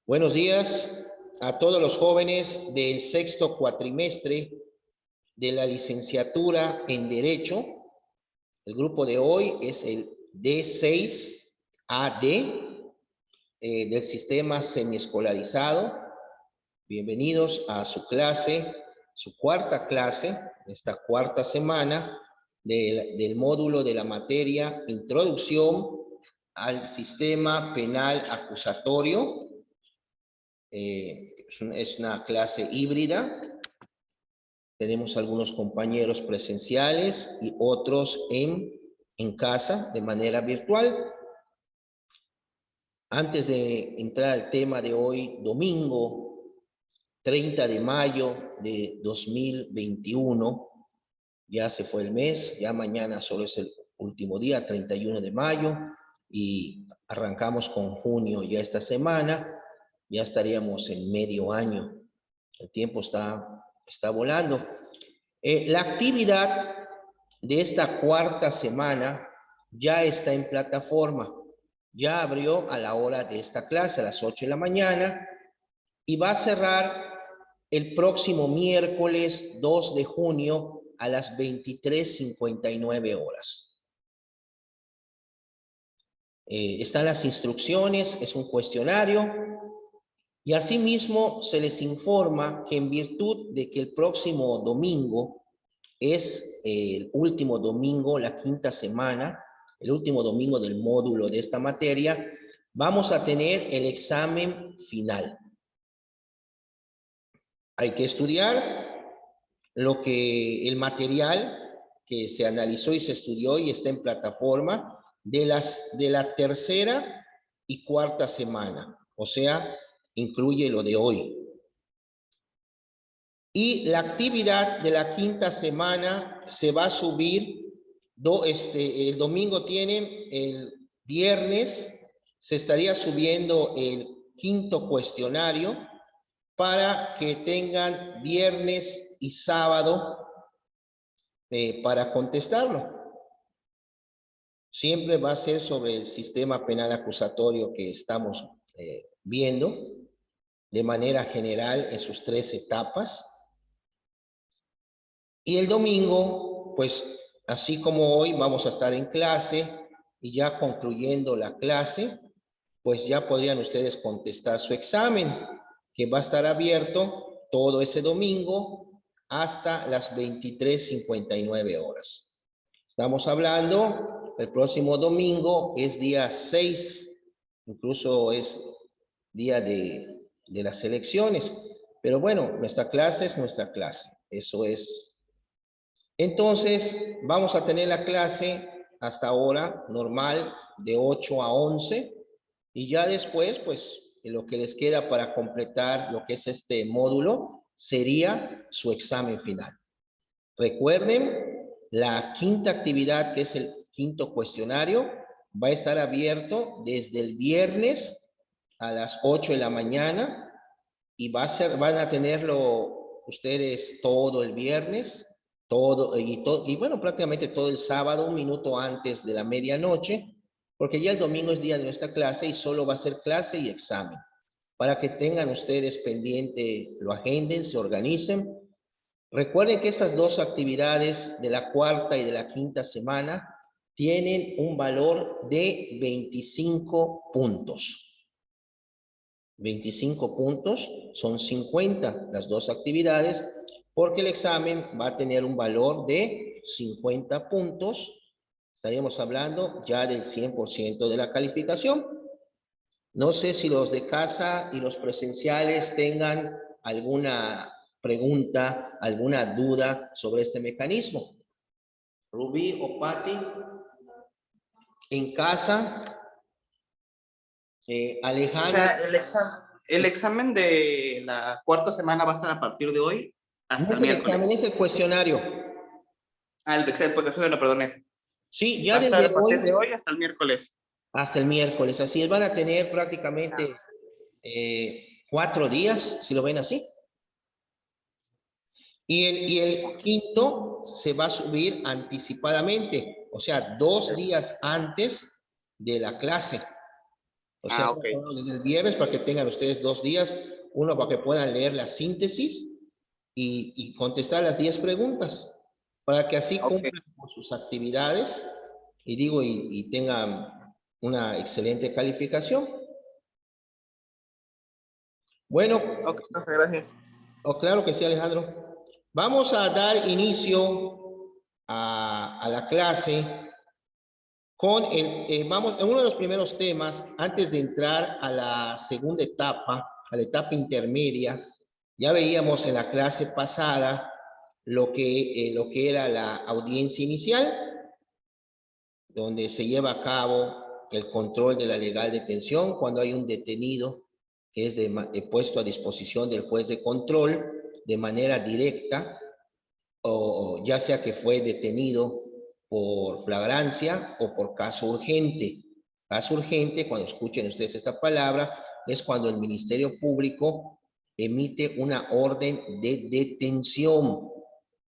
Buenos días a todos los jóvenes del sexto cuatrimestre de la licenciatura en Derecho. El grupo de hoy es el D6AD del sistema semiescolarizado. Bienvenidos a su clase, su cuarta clase, esta cuarta semana del módulo de la materia Introducción al Sistema Penal Acusatorio. Es una clase híbrida. Tenemos algunos compañeros presenciales y otros en casa de manera virtual. Antes de entrar al tema de hoy, domingo 30 de mayo de 2021, ya se fue el mes, ya mañana solo es el último día, 31 de mayo, y arrancamos con junio ya esta semana. Ya estaríamos en medio año. El tiempo está volando. La actividad de esta cuarta semana ya está en plataforma. Ya abrió a la hora de esta clase, a las 8 de la mañana, y va a cerrar el próximo miércoles 2 de junio a las 23:59 horas. Están las instrucciones, es un cuestionario. Y asimismo se les informa que en virtud de que el próximo domingo es el último domingo, la quinta semana, el último domingo del módulo de esta materia, vamos a tener el examen final. Hay que estudiar el material que se analizó y se estudió y está en plataforma de la tercera y cuarta semana, o sea, incluye lo de hoy. Y la actividad de la quinta semana se va a subir, el domingo tienen, el viernes se estaría subiendo el quinto cuestionario para que tengan viernes y sábado para contestarlo. Siempre va a ser sobre el sistema penal acusatorio que estamos viendo de manera general en sus 3 etapas. Y el domingo, pues así como hoy vamos a estar en clase y ya concluyendo la clase, pues ya podrían ustedes contestar su examen, que va a estar abierto todo ese domingo hasta las 23:59 horas. Estamos hablando, el próximo domingo es día 6, incluso es día de las elecciones, pero bueno, nuestra clase es nuestra clase, eso es. Entonces, vamos a tener la clase hasta ahora normal de 8 a 11 y ya después, pues, lo que les queda para completar lo que es este módulo sería su examen final. Recuerden, la quinta actividad, que es el quinto cuestionario, va a estar abierto desde el viernes a las 8 de la mañana y van a tenerlo ustedes todo el viernes, y bueno, prácticamente todo el sábado, un minuto antes de la medianoche, porque ya el domingo es día de nuestra clase y solo va a ser clase y examen. Para que tengan ustedes pendiente, lo agenden, se organicen. Recuerden que estas dos actividades de la cuarta y de la quinta semana tienen un valor de 25 puntos. 25 puntos, son 50 las dos actividades, porque el examen va a tener un valor de 50 puntos. Estaríamos hablando ya del 100% de la calificación. No sé si los de casa y los presenciales tengan alguna pregunta, alguna duda sobre este mecanismo. Rubí o Patti, en casa. Alejandro. O sea, el examen de la cuarta semana va a estar a partir de hoy hasta No es el examen, es el cuestionario. Ah, el examen, porque eso no perdoné. Sí, ya va a estar desde a partir de hoy hasta el miércoles. Hasta el miércoles, así es, van a tener prácticamente 4 días, si lo ven así. Y el quinto se va a subir anticipadamente, o sea, 2 días antes de la clase. O sea, Ah, ok. desde el viernes para que tengan ustedes 2 días, uno para que puedan leer la síntesis y contestar las 10 preguntas, para que así Ok. cumplan con sus actividades y digo, y tengan una excelente calificación. Bueno, Ok, profe, gracias. oh, claro que sí, Alejandro. Vamos a dar inicio a la clase con vamos, en uno de los primeros temas, antes de entrar a la segunda etapa, a la etapa intermedia. Ya veíamos en la clase pasada lo que era la audiencia inicial, donde se lleva a cabo el control de la legal detención cuando hay un detenido que es puesto a disposición del juez de control de manera directa, o ya sea que fue detenido por flagrancia o por caso urgente. Caso urgente, cuando escuchen ustedes esta palabra, es cuando el Ministerio Público emite una orden de detención,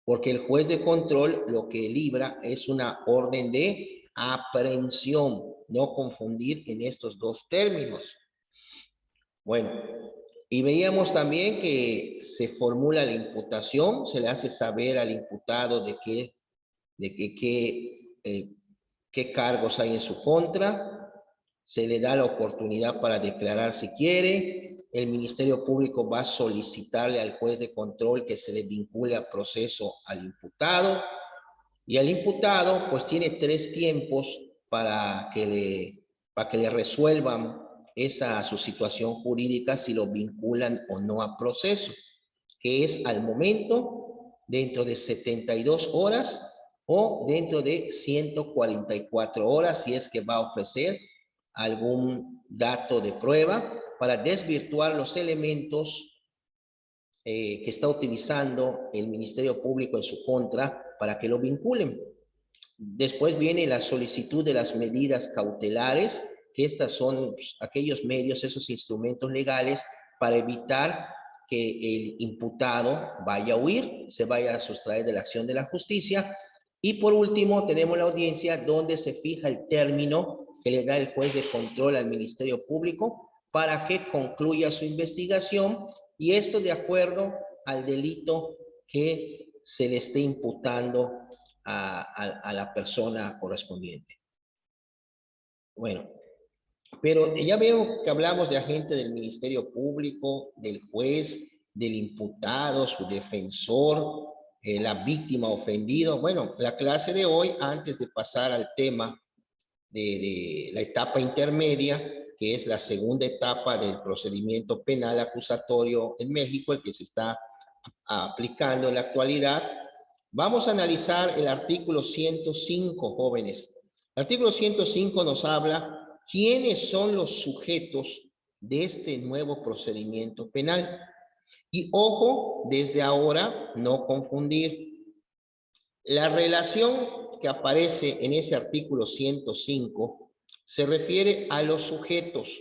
porque el juez de control lo que libra es una orden de aprehensión. No confundir en estos dos términos. Bueno, y veíamos también que se formula la imputación, se le hace saber al imputado qué cargos hay en su contra, se le da la oportunidad para declarar si quiere, el Ministerio Público va a solicitarle al juez de control que se le vincule a proceso al imputado, y al imputado pues tiene 3 tiempos para que le resuelvan su situación jurídica, si lo vinculan o no a proceso, que es al momento, dentro de 72 horas o dentro de 144 horas, si es que va a ofrecer algún dato de prueba para desvirtuar los elementos que está utilizando el Ministerio Público en su contra para que lo vinculen. Después viene la solicitud de las medidas cautelares, que estas son aquellos medios, esos instrumentos legales para evitar que el imputado vaya a huir, se vaya a sustraer de la acción de la justicia. Y por último, tenemos la audiencia donde se fija el término que le da el juez de control al Ministerio Público para que concluya su investigación, y esto de acuerdo al delito que se le esté imputando a la persona correspondiente. Bueno, pero ya veo que hablamos de agente del Ministerio Público, del juez, del imputado, su defensor, la víctima ofendido. Bueno, la clase de hoy, antes de pasar al tema de la etapa intermedia, que es la segunda etapa del procedimiento penal acusatorio en México, el que se está aplicando en la actualidad, vamos a analizar el artículo 105, jóvenes. El artículo 105 nos habla quiénes son los sujetos de este nuevo procedimiento penal. Y ojo, desde ahora, no confundir. La relación que aparece en ese artículo 105 se refiere a los sujetos,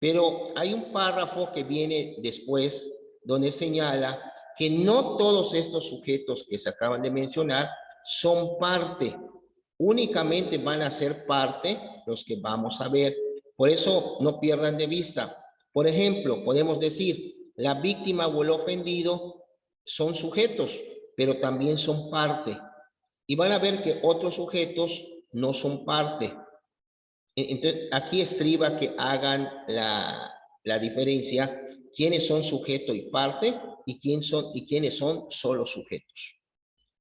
pero hay un párrafo que viene después donde señala que no todos estos sujetos que se acaban de mencionar son parte, únicamente van a ser parte los que vamos a ver. Por eso no pierdan de vista. Por ejemplo, podemos decir, la víctima o el ofendido son sujetos, pero también son parte. Y van a ver que otros sujetos no son parte. Entonces, aquí estriba que hagan la diferencia, quiénes son sujeto y parte y quiénes son solo sujetos.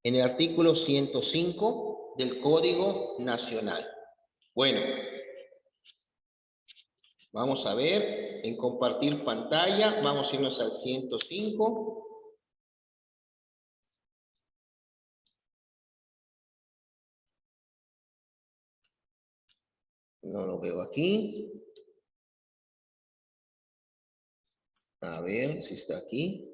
En el artículo 105 del Código Nacional. Bueno, vamos a ver, en compartir pantalla, vamos a irnos al 105. No lo veo aquí. A ver si está aquí.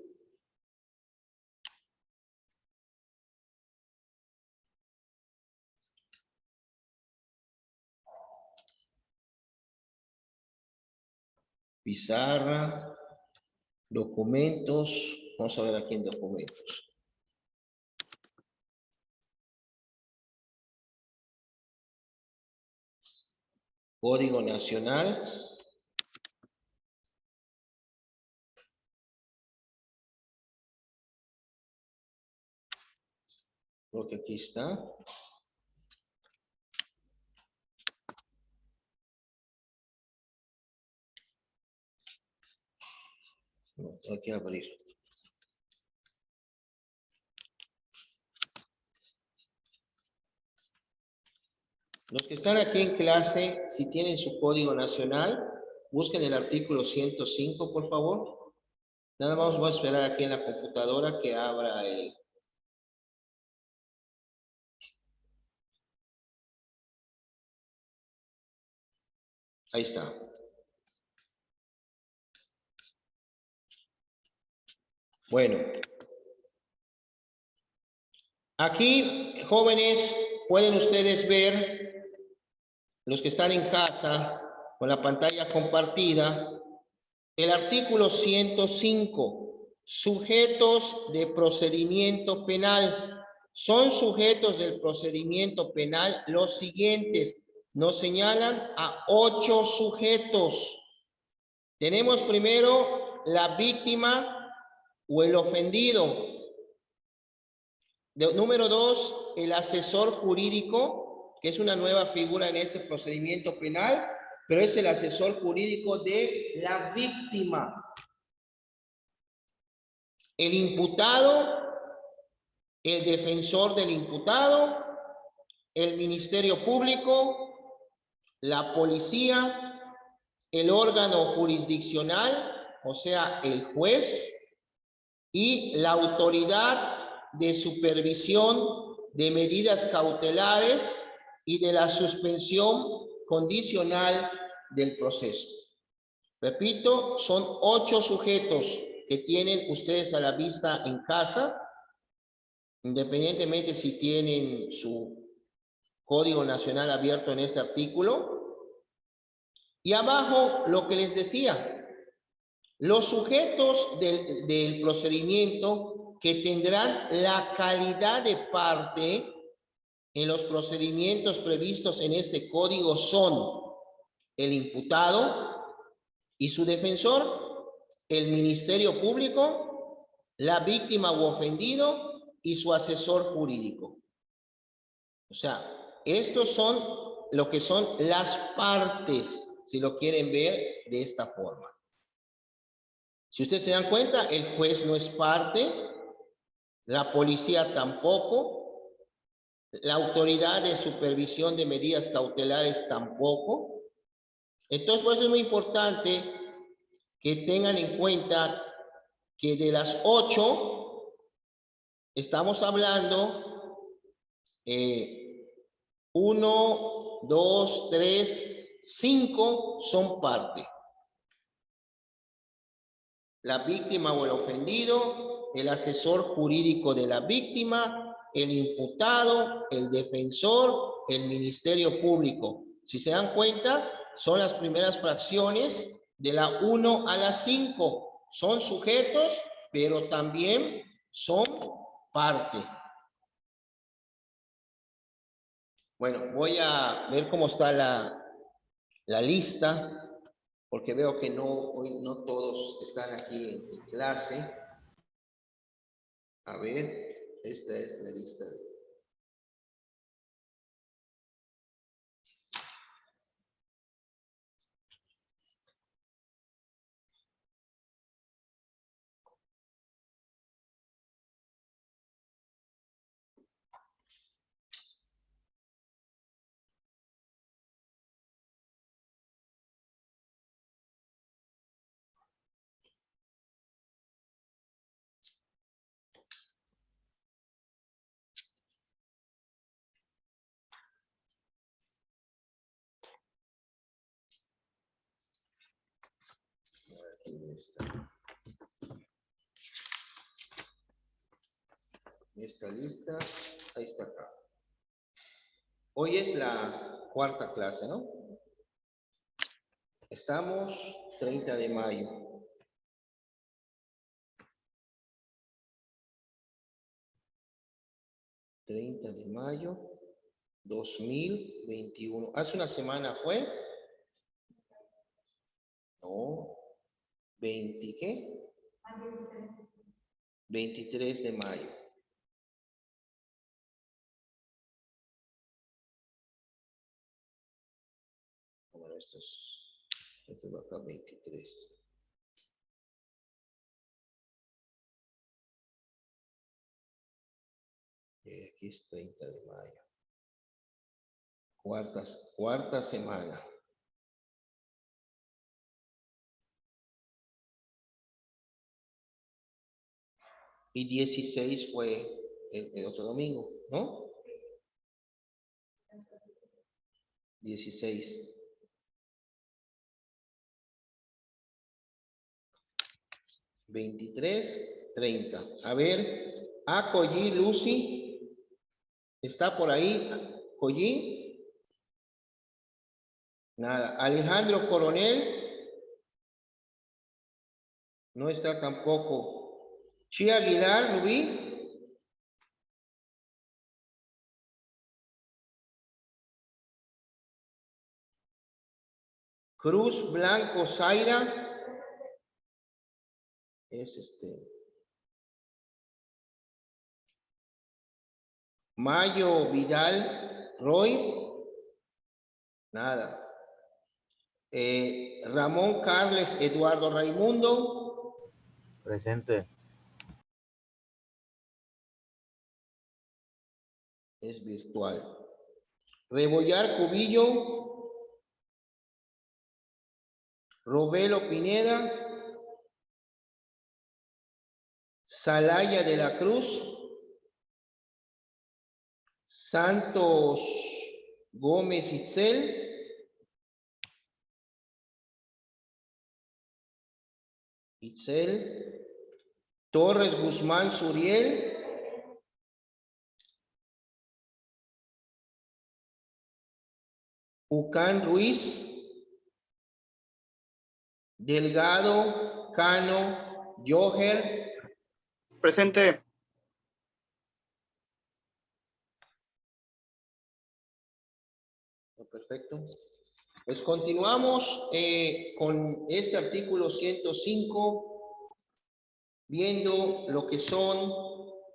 Pizarra, documentos. Vamos a ver aquí en documentos. Código Nacional. Creo que aquí está. No, hay que abrir. Los que están aquí en clase, si tienen su código nacional, busquen el artículo 105, por favor. Nada más voy a esperar aquí en la computadora que abra el... Ahí está. Bueno. Aquí, jóvenes, pueden ustedes ver, los que están en casa, con la pantalla compartida, el artículo 105, sujetos de procedimiento penal. Son sujetos del procedimiento penal los siguientes. Nos señalan a 8 sujetos. Tenemos primero la víctima o el ofendido. Número 2, el asesor jurídico, que es una nueva figura en este procedimiento penal, pero es el asesor jurídico de la víctima. El imputado, el defensor del imputado, el Ministerio Público, la policía, el órgano jurisdiccional, o sea, el juez, y la autoridad de supervisión de medidas cautelares y de la suspensión condicional del proceso. Repito, son 8 sujetos que tienen ustedes a la vista en casa, independientemente si tienen su Código Nacional abierto en este artículo. Y abajo, lo que les decía, los sujetos del procedimiento que tendrán la calidad de parte en los procedimientos previstos en este código son el imputado y su defensor, el Ministerio Público, la víctima u ofendido y su asesor jurídico. O sea, estos son lo que son las partes, si lo quieren ver de esta forma. Si ustedes se dan cuenta, el juez no es parte, la policía tampoco, la autoridad de supervisión de medidas cautelares tampoco. Entonces, por eso es muy importante que tengan en cuenta que de las 8, estamos hablando 1, 2, 3, 5 son parte. La víctima o el ofendido, el asesor jurídico de la víctima, el imputado, el defensor, el Ministerio Público. Si se dan cuenta, son las primeras fracciones de la 1 a la 5. Son sujetos, pero también son parte. Bueno, voy a ver cómo está la lista, porque veo que hoy no todos están aquí en clase. A ver, esta es la lista de... Esta lista, ahí está acá. Hoy es la 4ª clase, ¿no? Estamos 30 de mayo. ...30 de mayo 2021. ¿Hace una semana fue? No. ¿20 qué? 23 de mayo. Esto va acá 23. Aquí es 30 de mayo. Cuarta semana. Y 16 fue el otro domingo, ¿no? 16. 23, 30. A ver, Collí, Lucy, ¿está por ahí? Collí. Nada. Alejandro Coronel. No está tampoco. Chía Aguilar, Rubí. Cruz Blanco Zaira. Es Mayo Vidal Roy. Nada. Ramón Carles Eduardo Raimundo. Presente. Es virtual. Rebollar Cubillo. Robelo Pineda. Salaya de la Cruz. Santos Gómez Itzel. Torres Guzmán Suriel. Ucán Ruiz. Delgado Cano Joher. Presente. Perfecto. Pues continuamos con este artículo 105, viendo lo que son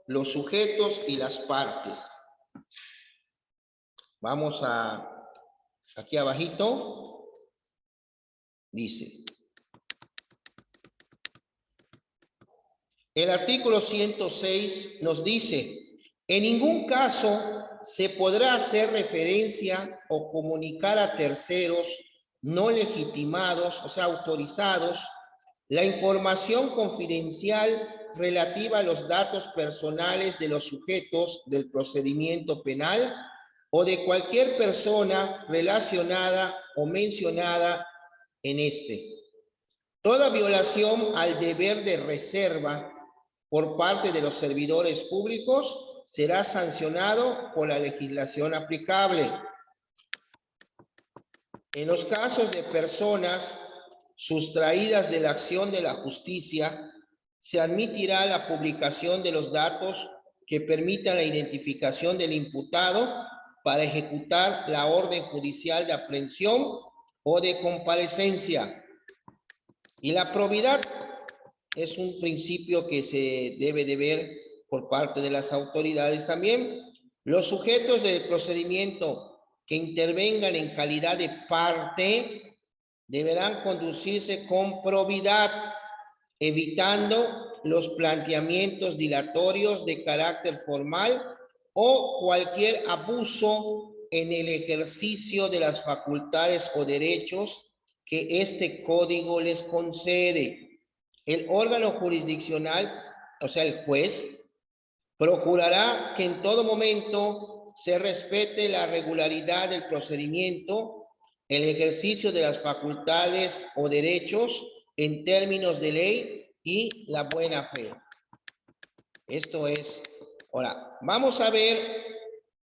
los sujetos y las partes. Vamos aquí abajito, dice. El artículo 106 nos dice, en ningún caso se podrá hacer referencia o comunicar a terceros no legitimados, o sea, autorizados, la información confidencial relativa a los datos personales de los sujetos del procedimiento penal o de cualquier persona relacionada o mencionada en este. Toda violación al deber de reserva por parte de los servidores públicos será sancionado por la legislación aplicable. En los casos de personas sustraídas de la acción de la justicia, se admitirá la publicación de los datos que permitan la identificación del imputado para ejecutar la orden judicial de aprehensión o de comparecencia. Y la probidad es un principio que se debe de ver por parte de las autoridades también. Los sujetos del procedimiento que intervengan en calidad de parte deberán conducirse con probidad, evitando los planteamientos dilatorios de carácter formal o cualquier abuso en el ejercicio de las facultades o derechos que este código les concede. El órgano jurisdiccional, o sea, el juez, procurará que en todo momento se respete la regularidad del procedimiento, el ejercicio de las facultades o derechos en términos de ley y la buena fe. Esto es. Ahora, vamos a ver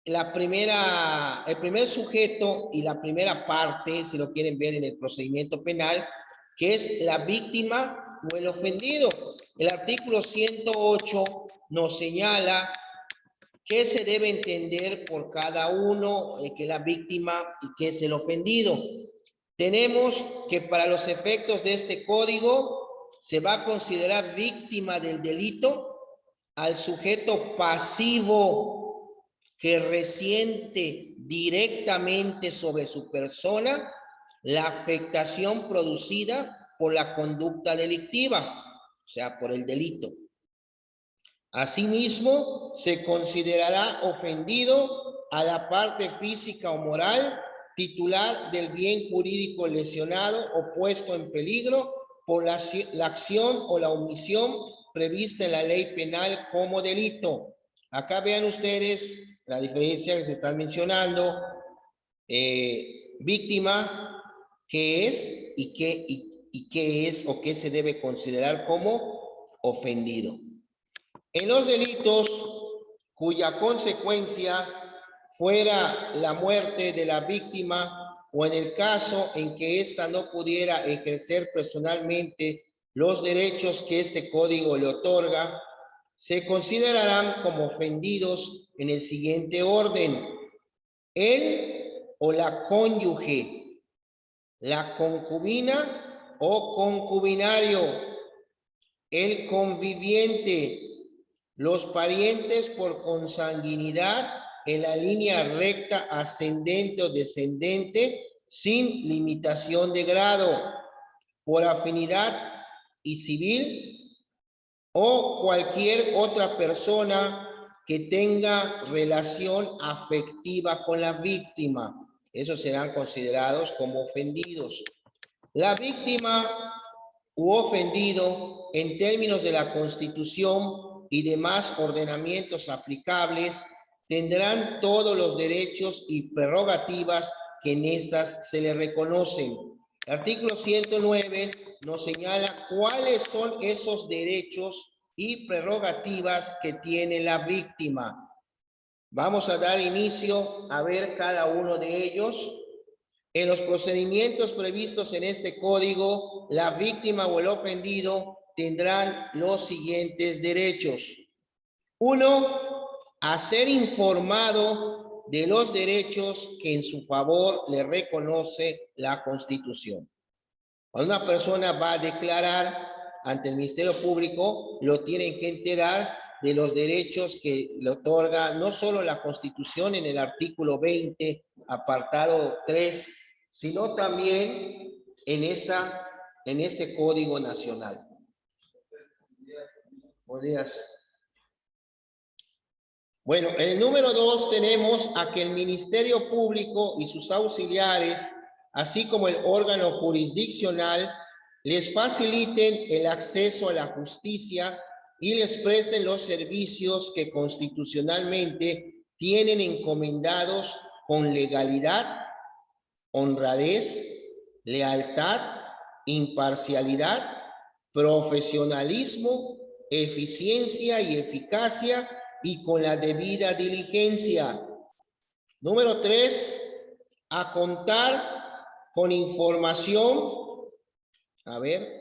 el primer sujeto y la primera parte, si lo quieren ver en el procedimiento penal, que es la víctima o el ofendido. El artículo 108 nos señala qué se debe entender por cada uno, que es la víctima y qué es el ofendido. Tenemos que para los efectos de este código se va a considerar víctima del delito al sujeto pasivo que resiente directamente sobre su persona la afectación producida por la conducta delictiva, o sea, por el delito. Asimismo, se considerará ofendido a la parte física o moral titular del bien jurídico lesionado o puesto en peligro por la acción o la omisión prevista en la ley penal como delito. Acá vean ustedes la diferencia que se están mencionando. Víctima, ¿qué es y qué es o qué se debe considerar como ofendido? En los delitos cuya consecuencia fuera la muerte de la víctima o en el caso en que ésta no pudiera ejercer personalmente los derechos que este código le otorga, se considerarán como ofendidos en el siguiente orden: él o la cónyuge, la concubina o concubinario, el conviviente, los parientes por consanguinidad en la línea recta ascendente o descendente sin limitación de grado, por afinidad y civil, o cualquier otra persona que tenga relación afectiva con la víctima. Esos serán considerados como ofendidos. La víctima u ofendido, en términos de la Constitución y demás ordenamientos aplicables, tendrán todos los derechos y prerrogativas que en estas se le reconocen. El artículo 109 nos señala cuáles son esos derechos y prerrogativas que tiene la víctima. Vamos a dar inicio a ver cada uno de ellos. En los procedimientos previstos en este código, la víctima o el ofendido tendrán los siguientes derechos. 1. A ser informado de los derechos que en su favor le reconoce la Constitución. Cuando una persona va a declarar ante el Ministerio Público, lo tienen que enterar de los derechos que le otorga no solo la Constitución en el artículo 20, apartado 3, sino también en este Código Nacional. Buenos días. Bueno, en el número 2 tenemos a que el Ministerio Público y sus auxiliares, así como el órgano jurisdiccional, les faciliten el acceso a la justicia y les presten los servicios que constitucionalmente tienen encomendados con legalidad, honradez, lealtad, imparcialidad, profesionalismo, eficiencia y eficacia y con la debida diligencia. Número 3, a contar con información. A ver.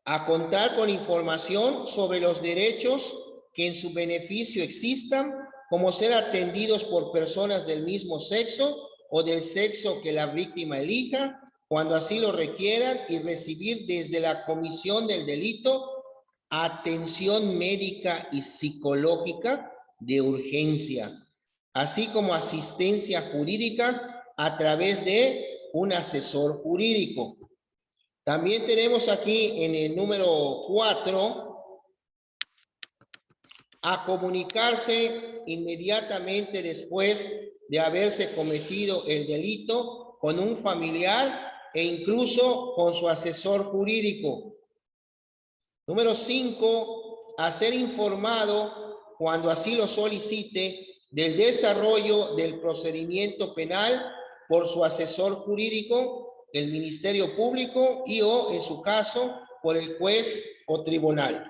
A contar con información sobre los derechos que en su beneficio existan, como ser atendidos por personas del mismo sexo o del sexo que la víctima elija, cuando así lo requieran, y recibir desde la comisión del delito atención médica y psicológica de urgencia, así como asistencia jurídica a través de un asesor jurídico. También tenemos aquí en el número 4, a comunicarse inmediatamente después de haberse cometido el delito con un familiar e incluso con su asesor jurídico. Número 5, a ser informado cuando así lo solicite del desarrollo del procedimiento penal por su asesor jurídico, el Ministerio Público y o, en su caso, por el juez o tribunal.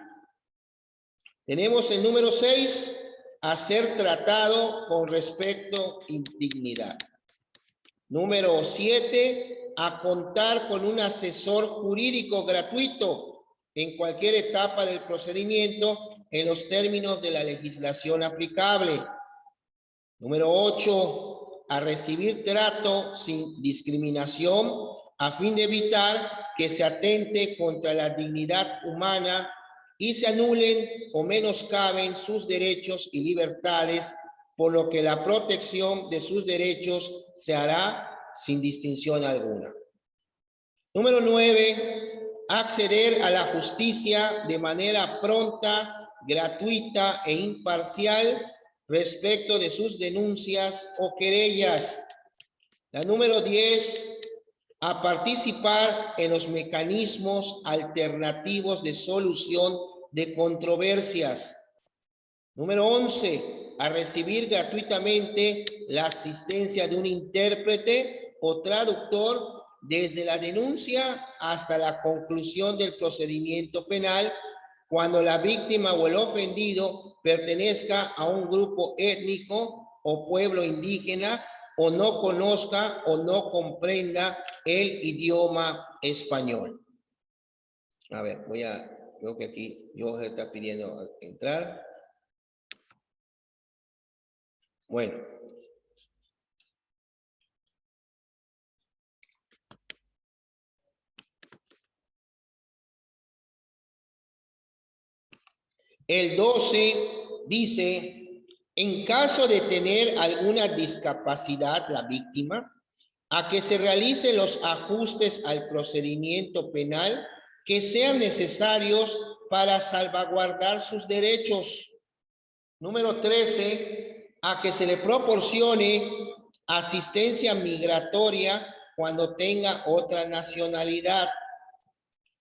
Tenemos el número 6, a ser tratado con respeto y dignidad. Número 7, a contar con un asesor jurídico gratuito en cualquier etapa del procedimiento en los términos de la legislación aplicable. Número 8, a recibir trato sin discriminación a fin de evitar que se atente contra la dignidad humana y se anulen o menoscaben sus derechos y libertades por lo que la protección de sus derechos se hará sin distinción alguna. Número 9, acceder a la justicia de manera pronta, gratuita e imparcial respecto de sus denuncias o querellas. La número 10, a participar en los mecanismos alternativos de solución de controversias. Número 11, a recibir gratuitamente la asistencia de un intérprete o traductor desde la denuncia hasta la conclusión del procedimiento penal cuando la víctima o el ofendido pertenezca a un grupo étnico o pueblo indígena o no conozca o no comprenda el idioma español. A ver, veo que aquí Jorge está pidiendo entrar. Bueno. El 12 dice, en caso de tener alguna discapacidad la víctima, a que se realicen los ajustes al procedimiento penal que sean necesarios para salvaguardar sus derechos. Número 13, a que se le proporcione asistencia migratoria cuando tenga otra nacionalidad.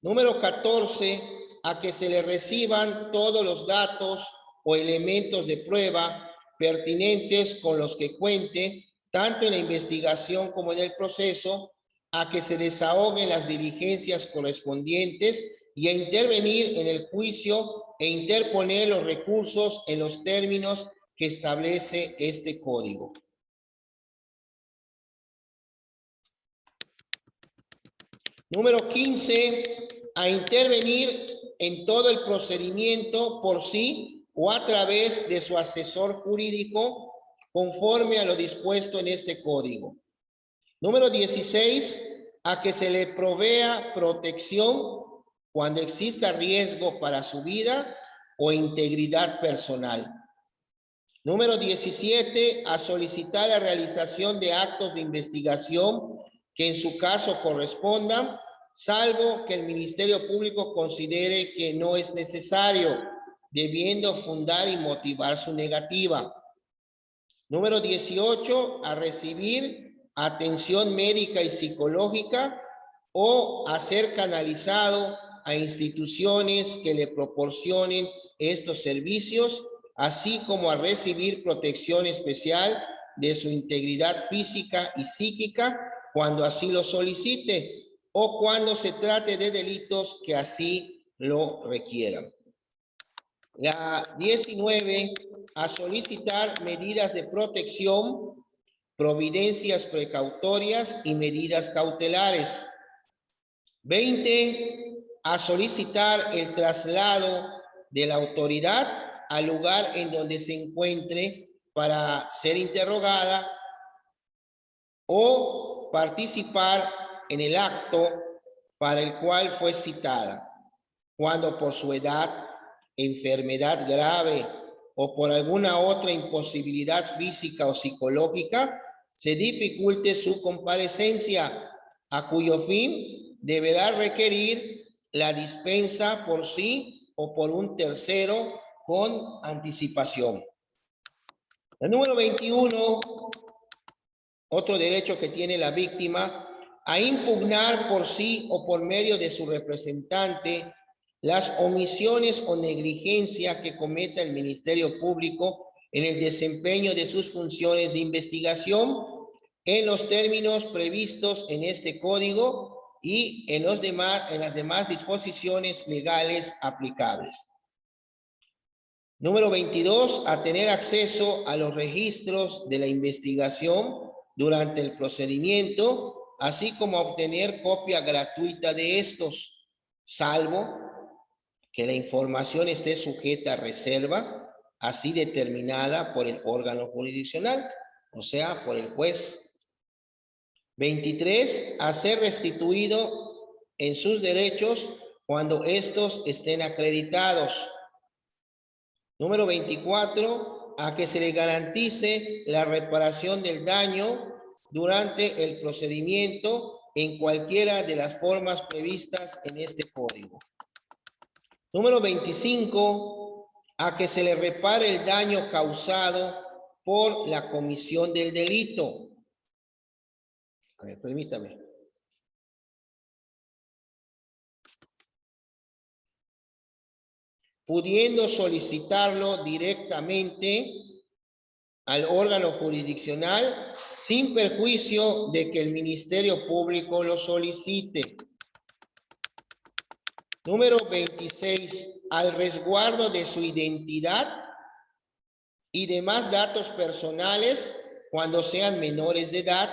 Número 14, a que se le reciban todos los datos o elementos de prueba pertinentes con los que cuente, tanto en la investigación como en el proceso, a que se desahoguen las diligencias correspondientes y a intervenir en el juicio e interponer los recursos en los términos que establece este código. Número 15, a intervenir en todo el procedimiento por sí o a través de su asesor jurídico conforme a lo dispuesto en este código. Número 16, a que se le provea protección cuando exista riesgo para su vida o integridad personal. Número 17, a solicitar la realización de actos de investigación que en su caso correspondan, salvo que el Ministerio Público considere que no es necesario, debiendo fundar y motivar su negativa. Número 18, a recibir atención médica y psicológica o a ser canalizado a instituciones que le proporcionen estos servicios, así como a recibir protección especial de su integridad física y psíquica cuando así lo solicite o cuando se trate de delitos que así lo requieran. La 19, a solicitar medidas de protección, providencias precautorias y medidas cautelares. 20, a solicitar el traslado de la autoridad al lugar en donde se encuentre para ser interrogada o participar en el acto para el cual fue citada, cuando por su edad, enfermedad grave o por alguna otra imposibilidad física o psicológica se dificulte su comparecencia, a cuyo fin deberá requerir la dispensa por sí o por un tercero con anticipación. El número 21, otro derecho que tiene la víctima, a impugnar por sí o por medio de su representante las omisiones o negligencia que cometa el Ministerio Público en el desempeño de sus funciones de investigación en los términos previstos en este código y en las demás disposiciones legales aplicables. Número 22, a tener acceso a los registros de la investigación durante el procedimiento, así como a obtener copia gratuita de estos, salvo que la información esté sujeta a reserva, así determinada por el órgano jurisdiccional, o sea, por el juez. 23, a ser restituido en sus derechos cuando estos estén acreditados. Número 24, a que se le garantice la reparación del daño durante el procedimiento en cualquiera de las formas previstas en este código. Número 25, a que se le repare el daño causado por la comisión del delito. A ver, permítame. Pudiendo solicitarlo directamente al órgano jurisdiccional sin perjuicio de que el Ministerio Público lo solicite. Número 26, al resguardo de su identidad y demás datos personales cuando sean menores de edad,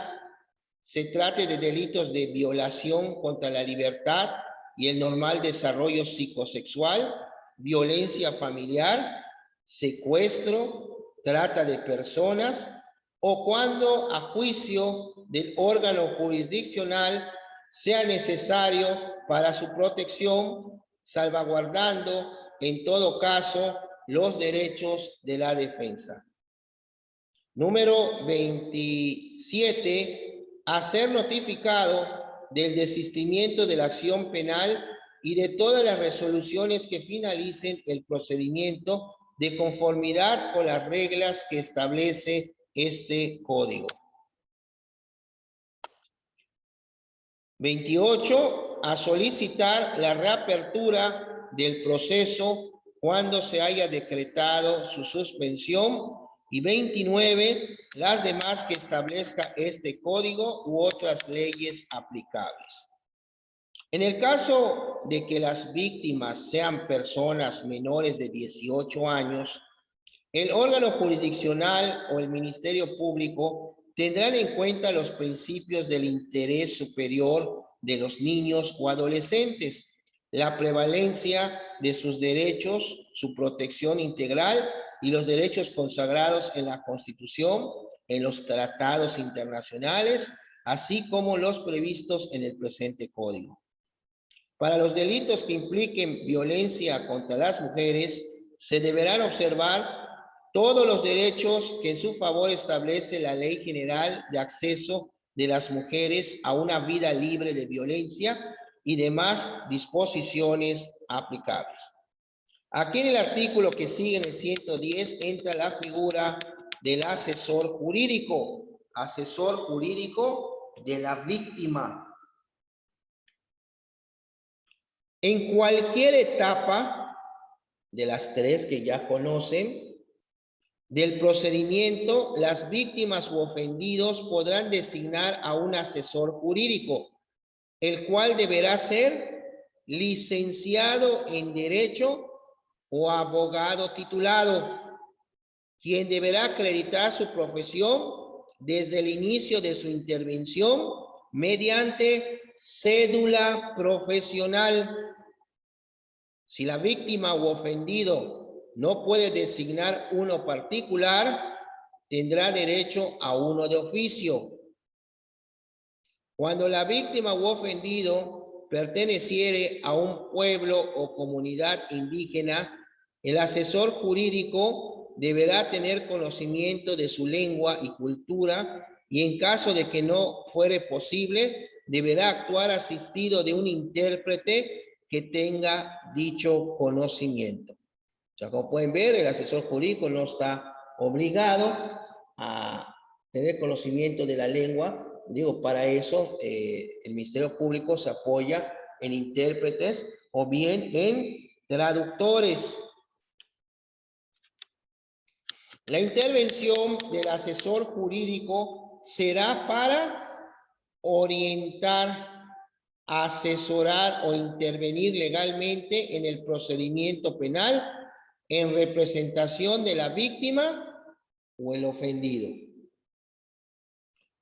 se trate de delitos de violación contra la libertad y el normal desarrollo psicosexual, violencia familiar, secuestro, trata de personas, o cuando a juicio del órgano jurisdiccional sea necesario para su protección, salvaguardando en todo caso los derechos de la defensa. Número 27. A ser notificado del desistimiento de la acción penal y de todas las resoluciones que finalicen el procedimiento de conformidad con las reglas que establece este código. 28. A solicitar la reapertura del proceso cuando se haya decretado su suspensión. Y 29, las demás que establezca este código u otras leyes aplicables. En el caso de que las víctimas sean personas menores de 18 años, el órgano jurisdiccional o el Ministerio Público tendrán en cuenta los principios del interés superior de los niños o adolescentes, la prevalencia de sus derechos, su protección integral y los derechos consagrados en la Constitución, en los tratados internacionales, así como los previstos en el presente código. Para los delitos que impliquen violencia contra las mujeres, se deberán observar todos los derechos que en su favor establece la Ley General de Acceso de las Mujeres a una vida libre de violencia y demás disposiciones aplicables. Aquí en el artículo que sigue en el 110 entra la figura del asesor jurídico de la víctima. En cualquier etapa de las tres que ya conocen del procedimiento, las víctimas u ofendidos podrán designar a un asesor jurídico, el cual deberá ser licenciado en Derecho o abogado titulado, quien deberá acreditar su profesión desde el inicio de su intervención mediante cédula profesional. Si la víctima u ofendido no puede designar uno particular, tendrá derecho a uno de oficio. Cuando la víctima u ofendido perteneciere a un pueblo o comunidad indígena, el asesor jurídico deberá tener conocimiento de su lengua y cultura y en caso de que no fuere posible, deberá actuar asistido de un intérprete que tenga dicho conocimiento. O sea, como pueden ver, el asesor jurídico no está obligado a tener conocimiento de la lengua. Digo, para eso el Ministerio Público se apoya en intérpretes o bien en traductores. La intervención del asesor jurídico será para orientar, asesorar o intervenir legalmente en el procedimiento penal en representación de la víctima o el ofendido.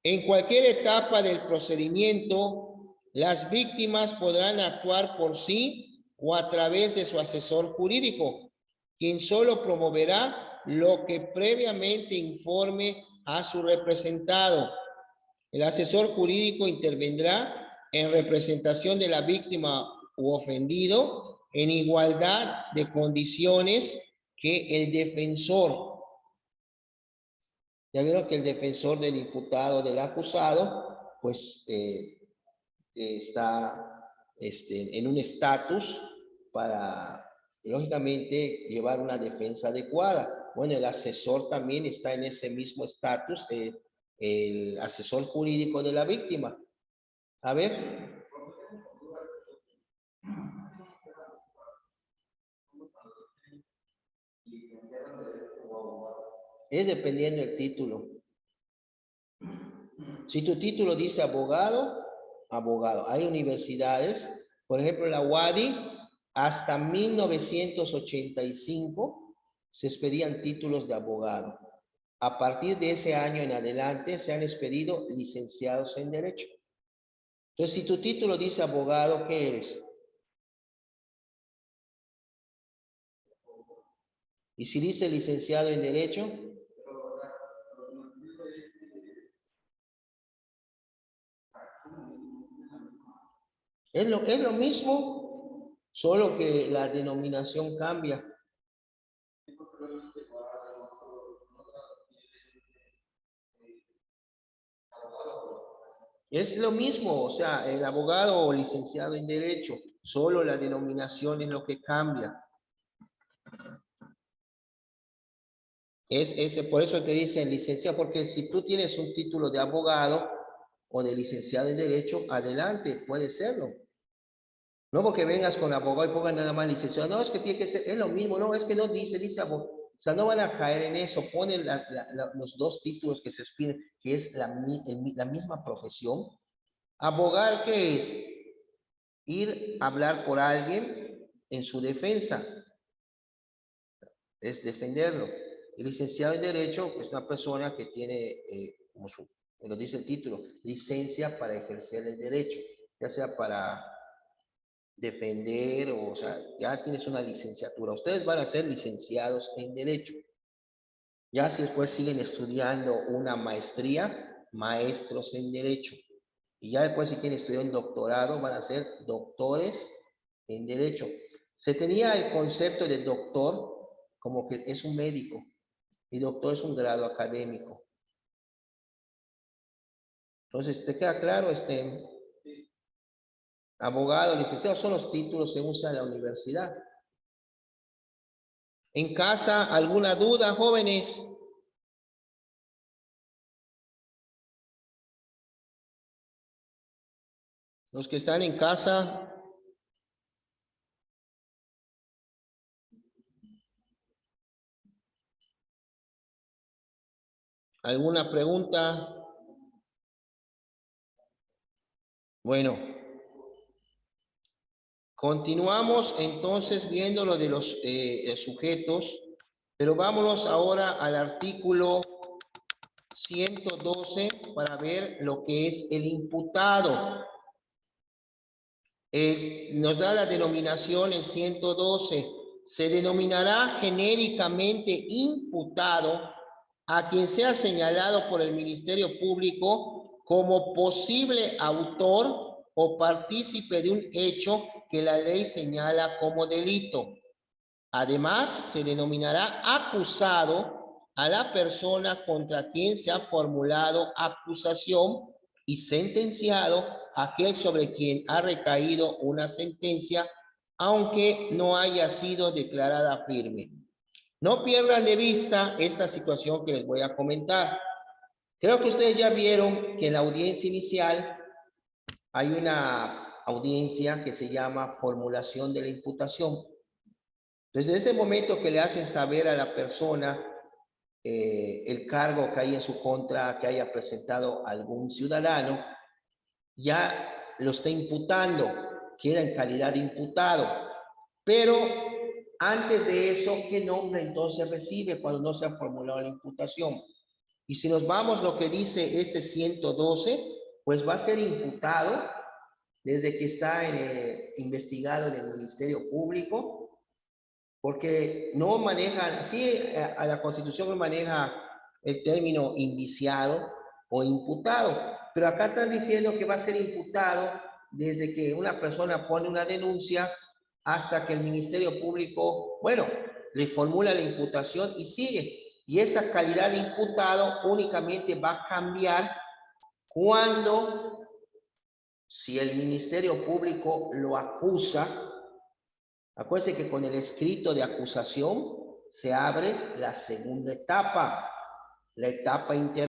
En cualquier etapa del procedimiento, las víctimas podrán actuar por sí o a través de su asesor jurídico, quien solo promoverá lo que previamente informe a su representado. El asesor jurídico intervendrá en representación de la víctima u ofendido en igualdad de condiciones que el defensor. Ya vieron que el defensor del imputado, del acusado, pues está en un estatus para, lógicamente, llevar una defensa adecuada. Bueno, el asesor también está en ese mismo estatus, el asesor jurídico de la víctima. A ver. Es dependiendo del título. Si tu título dice abogado, abogado. Hay universidades, por ejemplo, la UADY, hasta 1985 se expedían títulos de abogado. A partir de ese año en adelante se han expedido licenciados en Derecho. Entonces, si tu título dice abogado, ¿qué eres? Y si dice licenciado en Derecho, es lo mismo, solo que la denominación cambia. Es lo mismo, o sea, el abogado o licenciado en Derecho, solo la denominación es lo que cambia. Por eso te dicen licenciado, porque si tú tienes un título de abogado o de licenciado en Derecho, adelante, puede serlo. No porque vengas con abogado y pongan nada más licenciado, no, es que tiene que ser, es lo mismo, no, es que no dice abogado. O sea, no van a caer en eso, ponen los dos títulos que se expiden, que es la misma profesión. Abogar, ¿qué es? Ir a hablar por alguien en su defensa, es defenderlo. El licenciado en Derecho es una persona que tiene, como lo dice el título, licencia para ejercer el derecho, ya sea para defender o sea, ya tienes una licenciatura. Ustedes van a ser licenciados en Derecho. Ya si después siguen estudiando una maestría, maestros en Derecho. Y ya después si quieren estudiar un doctorado, van a ser doctores en Derecho. Se tenía el concepto de doctor como que es un médico y doctor es un grado académico. Entonces, ¿te queda claro? Abogado, licenciado, son los títulos que se usan en la universidad. ¿En casa alguna duda, jóvenes? Los que están en casa. ¿Alguna pregunta? Bueno. Continuamos entonces viendo lo de los sujetos, pero vámonos ahora al artículo 112 para ver lo que es el imputado. Nos da la denominación el 112. Se denominará genéricamente imputado a quien sea señalado por el Ministerio Público como posible autor o partícipe de un hecho que la ley señala como delito. Además, se denominará acusado a la persona contra quien se ha formulado acusación y sentenciado aquel sobre quien ha recaído una sentencia, aunque no haya sido declarada firme. No pierdan de vista esta situación que les voy a comentar. Creo que ustedes ya vieron que en la audiencia inicial hay una audiencia que se llama formulación de la imputación. Desde ese momento que le hacen saber a la persona el cargo que hay en su contra, que haya presentado algún ciudadano, ya lo está imputando, queda en calidad de imputado. Pero antes de eso, ¿qué nombre entonces recibe cuando no se ha formulado la imputación? Y si nos vamos lo que dice este 112, pues va a ser imputado desde que está investigado en el Ministerio Público, porque no maneja, sí, a la Constitución no maneja el término indiciado o imputado, pero acá están diciendo que va a ser imputado desde que una persona pone una denuncia hasta que el Ministerio Público, bueno, le formula la imputación y sigue. Y esa calidad de imputado únicamente va a cambiar cuando, si el Ministerio Público lo acusa, acuérdense que con el escrito de acusación se abre la segunda etapa, la etapa interna.